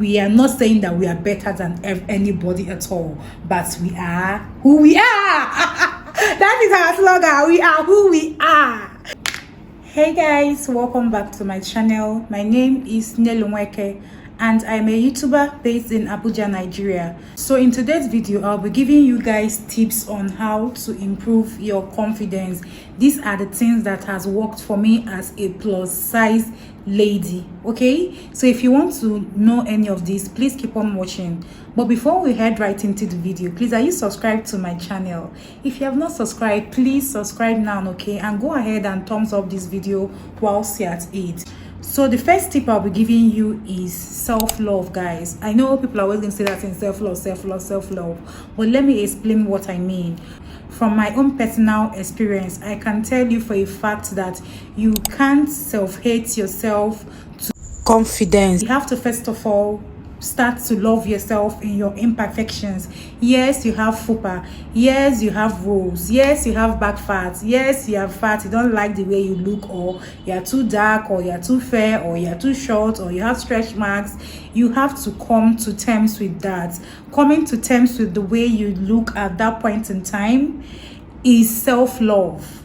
We are not saying that we are better than anybody at all, but we are who we are. That is our slogan. We are who we are. Hey guys, welcome back to my channel. My name is Nelumweke and I'm a YouTuber based in Abuja, Nigeria. So in today's video, I'll be giving you guys tips on how to improve your confidence. These are the things that has worked for me as a plus size lady. Okay, so if you want to know any of these, please keep on watching. But before we head right into the video, please, are you subscribed to my channel? If you have not subscribed, please subscribe now, okay? And go ahead and thumbs up this video whilst you're at it. So the first tip I'll be giving you is self-love, guys. I know people are always going to say that in self-love, but let me explain what I mean. From my own personal experience, I can tell you for a fact that you can't self-hate yourself to confidence. You have to first of all start to love yourself in your imperfections. Yes, you have fupa. Yes, you have rolls. Yes, you have back fat. Yes, you have fat. You don't like the way you look, or you're too dark, or you're too fair, or you're too short, or you have stretch marks. You have to come to terms with that. Coming to terms with the way you look at that point in time is self-love.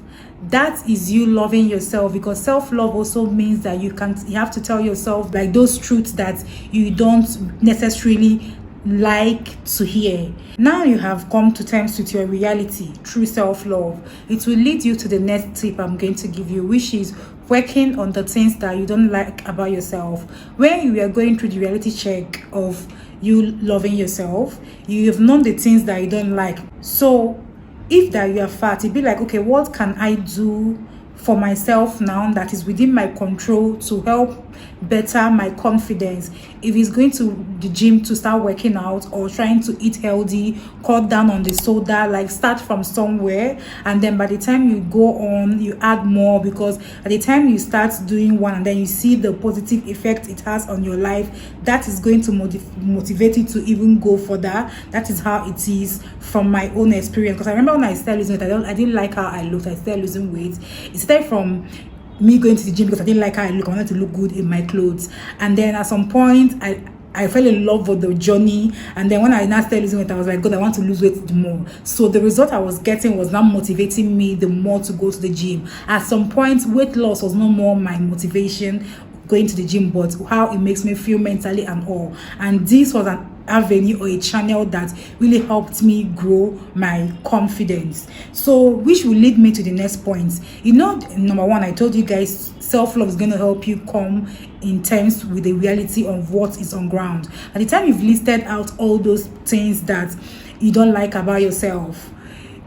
That is you loving yourself, because self-love also means that you have to tell yourself like those truths that you don't necessarily like to hear. Now you have come to terms with your reality through self-love. It will lead you to the next tip I'm going to give you, which is working on the things that you don't like about yourself. When you are going through the reality check of you loving yourself, you have known the things that you don't like. So if that you are fat, it'd be like, okay, what can I do for myself now that is within my control to help better my confidence? If it's going to the gym to start working out, or trying to eat healthy, cut down on the soda, like start from somewhere, and then by the time you go on, you add more, because at the time you start doing one and then you see the positive effect it has on your life, that is going to motivate you to even go further. That is how it is from my own experience, because I remember when I started losing weight, I didn't like how I looked. I started losing weight. It started from me going to the gym because I didn't like how I look. I wanted to look good in my clothes, and then at some point I fell in love with the journey. And then when I now started losing weight, I was like, God, I want to lose weight more. So the result I was getting was now motivating me the more to go to the gym. At some point, weight loss was no more my motivation, going to the gym, but how it makes me feel mentally and all. And this was an avenue or a channel that really helped me grow my confidence. So which will lead me to the next point. You know, number one, I told you guys self-love is going to help you come in terms with the reality of what is on ground. At the time you've listed out all those things that you don't like about yourself,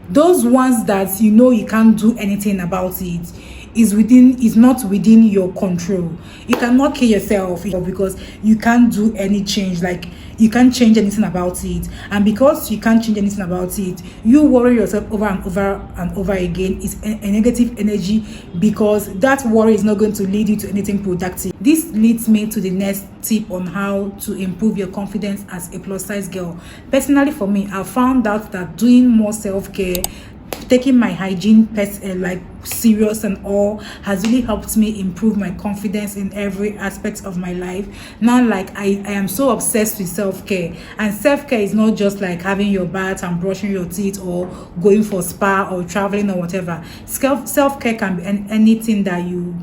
those ones that you know you can't do anything about it, is not within your control. You cannot kill yourself because you can't do any change. Like, you can't change anything about it, and because you can't change anything about it, you worry yourself over and over and over again. It's a negative energy, because that worry is not going to lead you to anything productive. This leads me to the next tip on how to improve your confidence as a plus size girl. Personally, for me, I found out that doing more self-care, taking my hygiene like serious and all, has really helped me improve my confidence in every aspect of my life. Now, like, I am so obsessed with self-care, and self-care is not just like having your bath and brushing your teeth, or going for spa, or traveling, or whatever. Self-care can be anything that you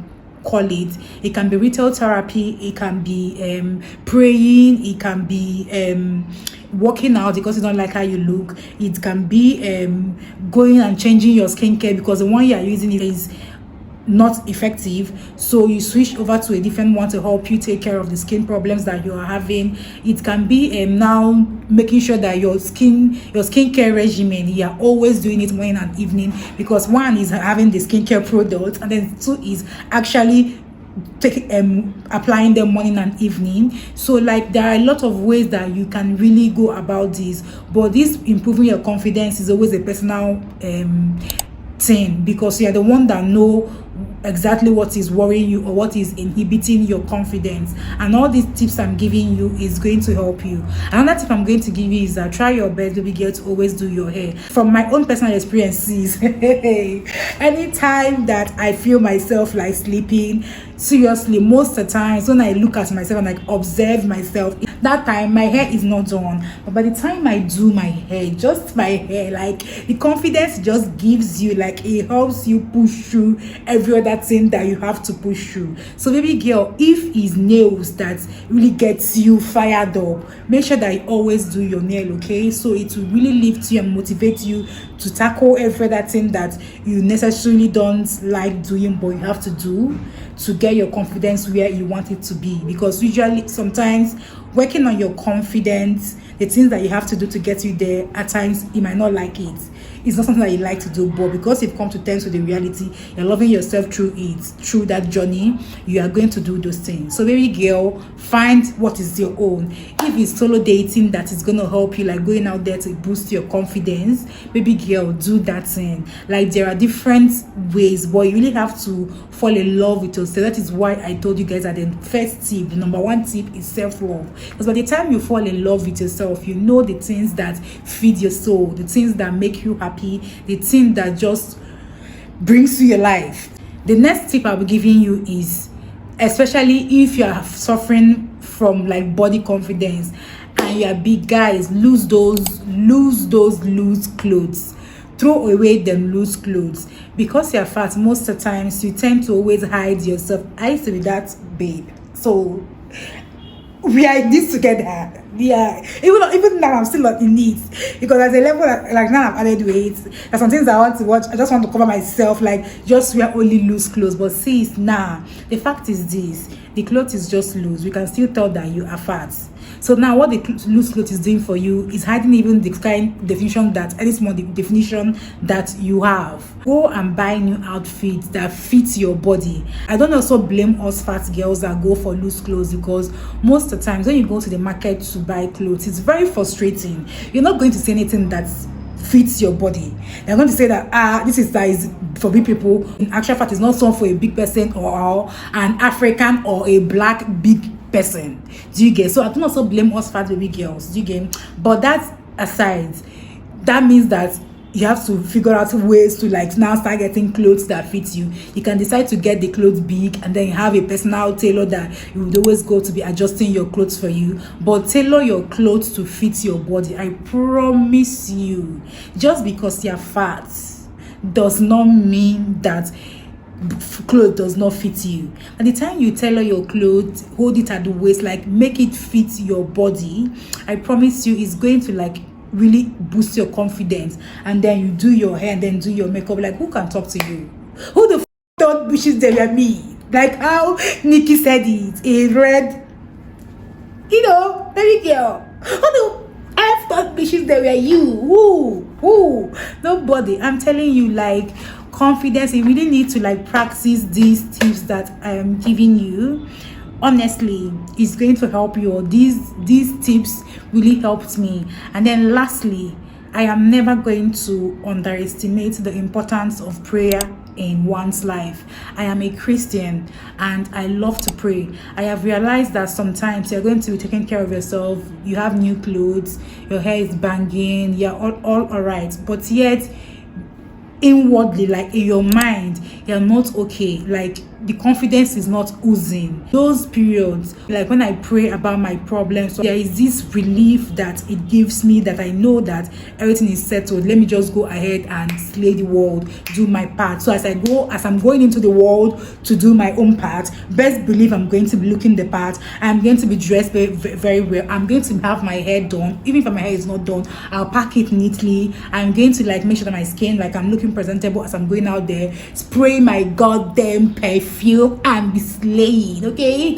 call it. It can be retail therapy, it can be praying, it can be working out because you don't like how you look, it can be going and changing your skincare because the one you are using is not effective, so you switch over to a different one to help you take care of the skin problems that you are having. It can be now making sure that your skincare regimen, you are always doing it morning and evening, because one is having the skincare product, and then two is actually applying them morning and evening. So like, there are a lot of ways that you can really go about this, but this improving your confidence is always a personal thing, because you are the one that know exactly what is worrying you or what is inhibiting your confidence. And all these tips I'm giving you is going to help you. Another tip I'm going to give you is that try your best, baby girl, to always do your hair. From my own personal experiences, Anytime that I feel myself like sleeping, seriously, most of the times when I look at myself and like observe myself, that time my hair is not done. But by the time I do my hair, just my hair, like the confidence just gives you, like it helps you push through every other thing that you have to push through. So baby girl, if it's nails that really gets you fired up, make sure that you always do your nail, okay? So it will really lift you and motivate you to tackle every other thing that you necessarily don't like doing, but you have to do to get your confidence where you want it to be. Because usually, sometimes working on your confidence, the things that you have to do to get you there, at times you might not like it. It's not something that you like to do, but because you've come to terms with the reality, you're loving yourself through it, through that journey, you are going to do those things. So baby girl, find what is your own. If it's solo dating that is going to help you, like going out there to boost your confidence, baby girl, do that thing. Like there are different ways, but you really have to fall in love with yourself. That is why I told you guys that the first tip, the number one tip, is self-love. Because by the time you fall in love with yourself, you know the things that feed your soul, the things that make you happy, the thing that just brings you your life. The next tip I'll be giving you is, especially if you are suffering from like body confidence and you are big, guys, lose those loose clothes. Throw away them loose clothes. Because you're fat, most of the times you tend to always hide yourself. I used to be that babe, so we are in this together. Yeah, even now I'm still not in it, because at a level like now I've added weight. There's some things I want to watch. I just want to cover myself, like just wear only loose clothes. But sis, nah, the fact is this: the clothes is just loose. We can still tell that you are fat. So now what the loose clothes is doing for you is hiding even the kind definition that, any small definition that you have. Go and buy new outfits that fit your body. I don't also blame us fat girls that go for loose clothes, because most of the times when you go to the market to buy clothes, it's very frustrating. You're not going to see anything that fits your body. They're going to say that this is size for big people. In actual fact, it's not something for a big person or an African or a black big person. Do you get? So I don't also blame us fat baby girls. Do you get? But that aside, that means that you have to figure out ways to like now start getting clothes that fit you. You can decide to get the clothes big, and then you have a personal tailor that you would always go to be adjusting your clothes for you. But tailor your clothes to fit your body. I promise you, just because you're fat does not mean that clothes does not fit you. At the time you tailor your clothes, hold it at the waist, like make it fit your body, I promise you it's going to like really boost your confidence. And then you do your hair and then do your makeup. Like, who can talk to you? Who the thought wishes they were me? Like how Nikki said it in red, baby girl. Who the F thought wishes they were you? Who? Nobody. I'm telling you, like, confidence, you really need to like practice these tips that I am giving you. Honestly, it's going to help you. These tips really helped me. And then lastly, I am never going to underestimate the importance of prayer in one's life. I am a Christian and I love to pray. I have realized that sometimes you're going to be taking care of yourself, you have new clothes, your hair is banging, you're all right, but yet inwardly, like in your mind, you're not okay. Like the confidence is not oozing. Those periods, like when I pray about my problems, there is this relief that it gives me, that I know that everything is settled. Let me just go ahead and slay the world, do my part. So as I'm going into the world to do my own part, best believe I'm going to be looking the part. I'm going to be dressed very, very well. I'm going to have my hair done. Even if my hair is not done, I'll pack it neatly. I'm going to like make sure that my skin, like I'm looking presentable as I'm going out there. Spray my goddamn perfume and be slaying, okay?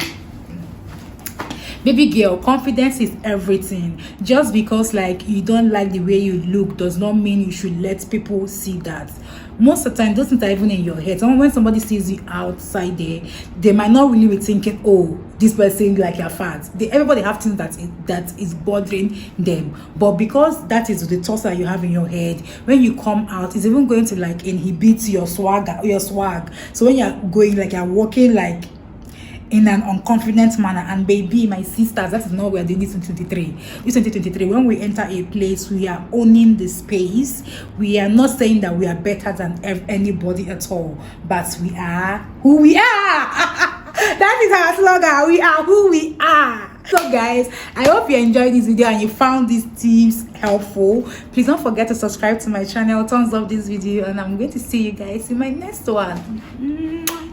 Baby girl, confidence is everything. Just because like you don't like the way you look does not mean you should let people see that. Most of the time, those things are even in your head. When somebody sees you outside there, they might not really be thinking, oh, this person like you're fat. Everybody have things that is bothering them. But because that is the thoughts that you have in your head, when you come out, it's even going to like inhibit your swag. So when you're going, like you're walking like in an unconfident manner. And baby, my sisters, that is not what we are doing this 2023. This 2023, when we enter a place, we are owning the space. We are not saying that we are better than anybody at all, but we are who we are. That is our slogan. We are who we are. So guys, I hope you enjoyed this video and you found these tips helpful. Please don't forget to subscribe to my channel, thumbs up this video, and I'm going to see you guys in my next one.